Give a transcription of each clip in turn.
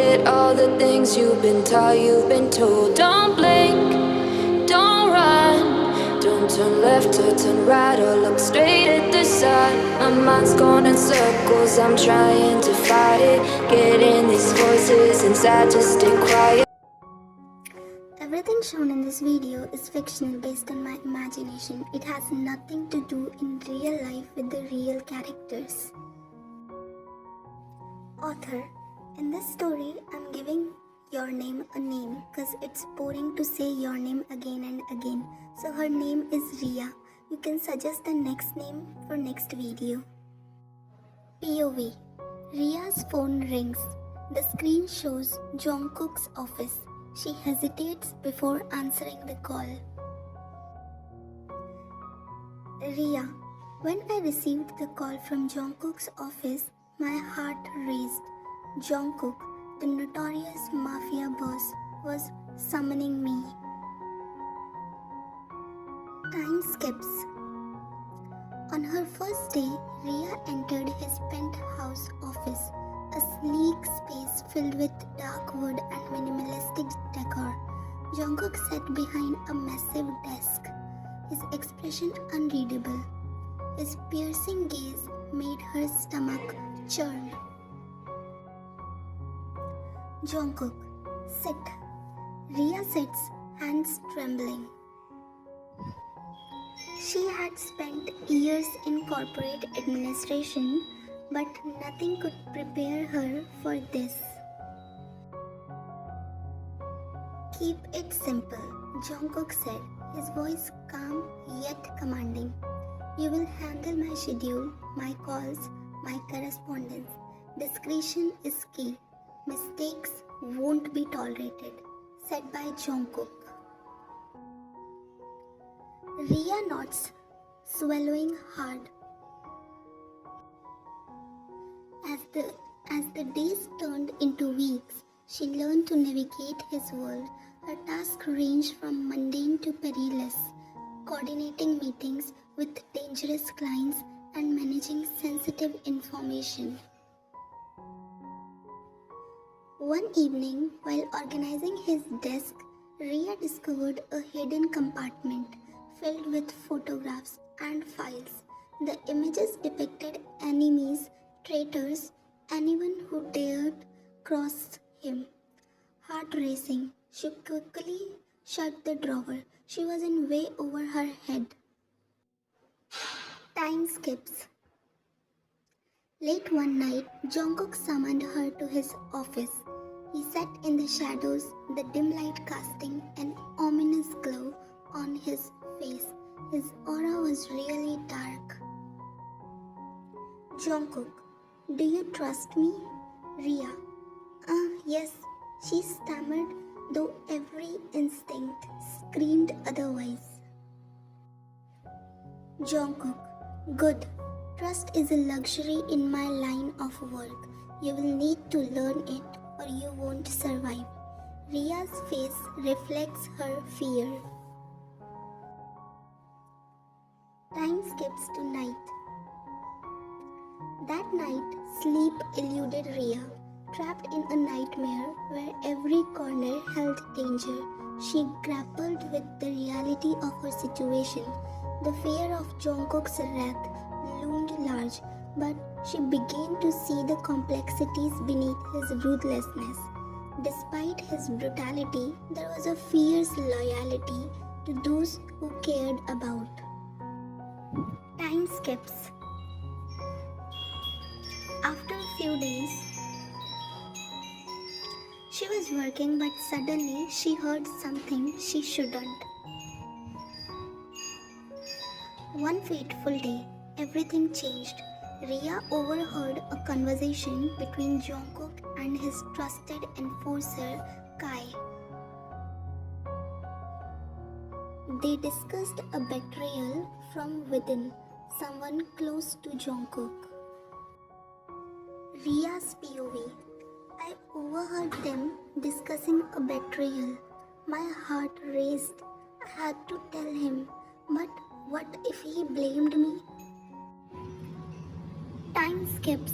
forget all the things you've been taught, you've been told. Don't blink, don't run, don't turn left or turn right or look straight at the sun. My mind's going in circles, I'm trying to fight it, getting these voices inside to stay quiet. Everything shown in this video is fictional based on my imagination. It has nothing to do in real life with the real characters. Author, in this story, I'm giving your name a name because it's boring to say your name again and again. So her name is Ria. You can suggest the next name for next video. POV. Ria's phone rings. The screen shows Jungkook's office. She hesitates before answering the call. Ria, when I received the call from Jungkook's office, my heart raced. Jungkook, the notorious mafia boss, was summoning me. Time skips. On her first day, Ria entered his penthouse office, a sleek space filled with dark wood and minimalistic decor. Jungkook sat behind a massive desk, his expression unreadable. His piercing gaze made her stomach churn. Jungkook, sit. Ria sits, hands trembling. She had spent years in corporate administration, but nothing could prepare her for this. Keep it simple, Jungkook said, his voice calm yet commanding. You will handle my schedule, my calls, my correspondence. Discretion is key. Mistakes won't be tolerated, said by Jungkook. Ria nods, swallowing hard. As the days turned into weeks, she learned to navigate his world. Her tasks ranged from mundane to perilous, coordinating meetings with dangerous clients and managing sensitive information. One evening, while organizing his desk, Ria discovered a hidden compartment filled with photographs and files. The images depicted enemies, traitors, anyone who dared cross him. Heart racing, she quickly shut the drawer. She was in way over her head. Time skips. Late one night, Jungkook summoned her to his office. He sat in the shadows, the dim light casting an ominous glow on his face. His aura was really dark. Jungkook, do you trust me? Ria. Yes, she stammered, though every instinct screamed otherwise. Jungkook, good. Trust is a luxury in my line of work. You will need to learn it or you won't survive. Ria's face reflects her fear. Time skips to night. That night, sleep eluded Ria. Trapped in a nightmare where every corner held danger, she grappled with the reality of her situation. The fear of Jungkook's wrath loomed large, but she began to see the complexities beneath his ruthlessness. Despite his brutality, there was a fierce loyalty to those who cared about. Time skips. After a few days, she was working, but suddenly she heard something she shouldn't. One fateful day, everything changed. Ria overheard a conversation between Jungkook and his trusted enforcer, Kai. They discussed a betrayal from within, someone close to Jungkook. Ria's POV. I overheard them discussing a betrayal. My heart raced. I had to tell him, but what if he blamed me? Time skips.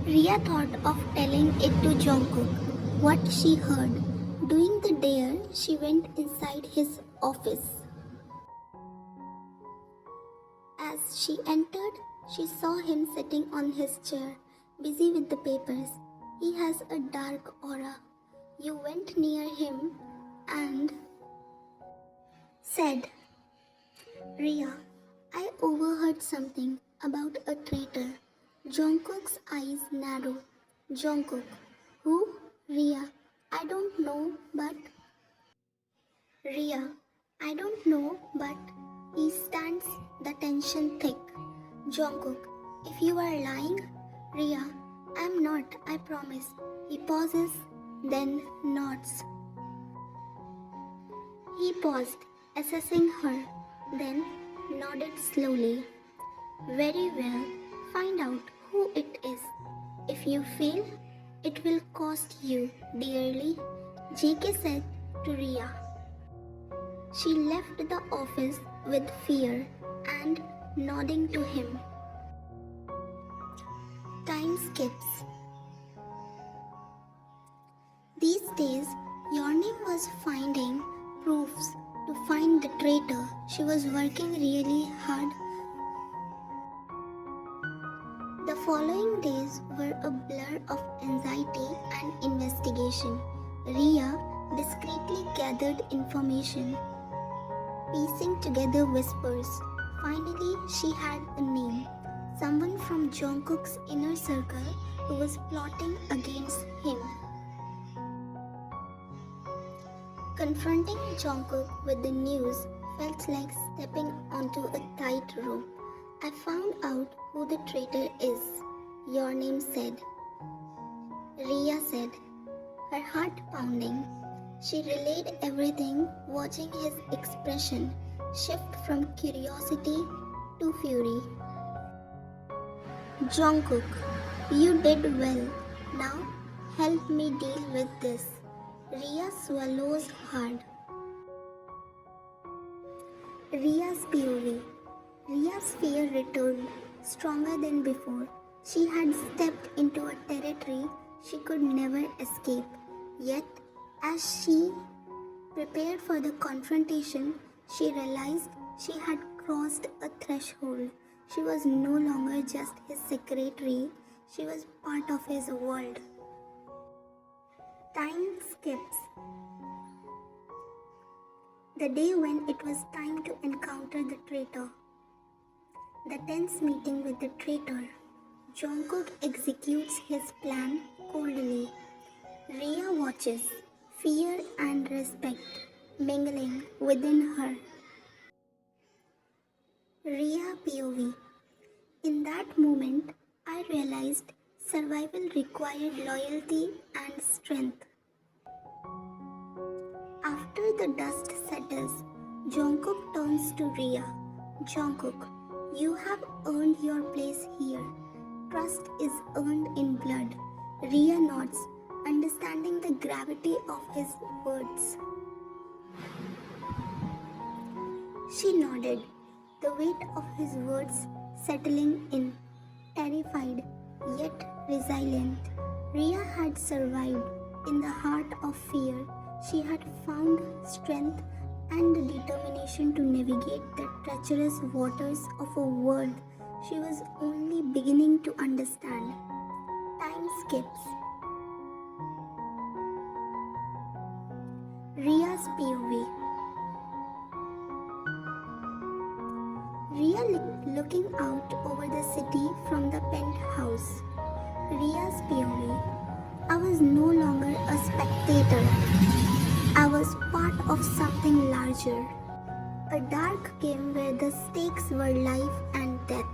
Ria thought of telling it to Jungkook what she heard. Doing the dare, she went inside his office. As she entered, she saw him sitting on his chair, busy with the papers. He has a dark aura. You went near him and said, Ria, I overheard something about a traitor. Jungkook's eyes narrowed. Jungkook. Who? Ria. I don't know, but... Ria. I don't know, but... He stands, the tension thick. Jungkook. If you are lying? Ria. I'm not, I promise. He pauses, then nods. He paused, assessing her, then nodded slowly. Very well, find out who it is. If you fail, it will cost you dearly, JK said to Ria. She left the office with fear and nodding to him. Time skips. These days, Yeonnim was finding proofs to find the traitor. She was working really hard. The following days were a blur of anxiety and investigation. Ria discreetly gathered information, piecing together whispers. Finally, she had a name. Someone from Jungkook's inner circle who was plotting against him. Confronting Jungkook with the news felt like stepping onto a tightrope. I found out who the traitor is, Yeonnim said. Ria said, her heart pounding. She relayed everything, watching his expression shift from curiosity to fury. Jungkook, you did well. Now help me deal with this. Ria swallows hard. Ria's POV. Ria's fear returned, stronger than before. She had stepped into a territory she could never escape. Yet, as she prepared for the confrontation, she realized she had crossed a threshold. She was no longer just his secretary, she was part of his world. Time skips. The day when it was time to encounter the traitor. The tense meeting with the traitor. Jungkook executes his plan coldly. Ria watches, fear and respect mingling within her. Ria POV. In that moment, I realized survival required loyalty and strength. After the dust settles, Jungkook turns to Ria. Jungkook, you have earned your place here. Trust is earned in blood. Ria nods, understanding the gravity of his words. She nodded, the weight of his words settling in, terrified yet resilient. Ria had survived in the heart of fear. She had found strength and the determination to navigate the treacherous waters of a world she was only beginning to understand. Time skips. Ria's POV. Ria looking out over the city from the penthouse. Ria's POV. I was no longer a spectator. I was part of something larger. A dark game where the stakes were life and death.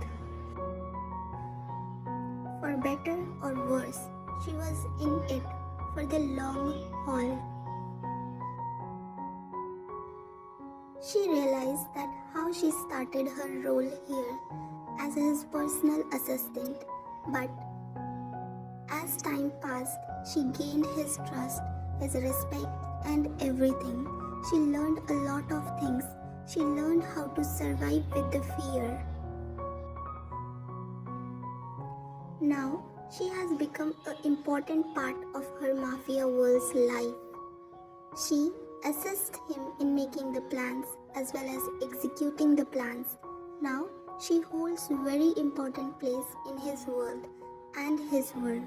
For better or worse, she was in it for the long haul. She realized that how she started her role here as his personal assistant, but as time passed, she gained his trust, his respect, and everything. She learned a lot of things. She learned how to survive with the fear. Now, She has become an important part of her mafia world's life. She assists him in making the plans as well as executing the plans. Now she holds very important place in his world and his work.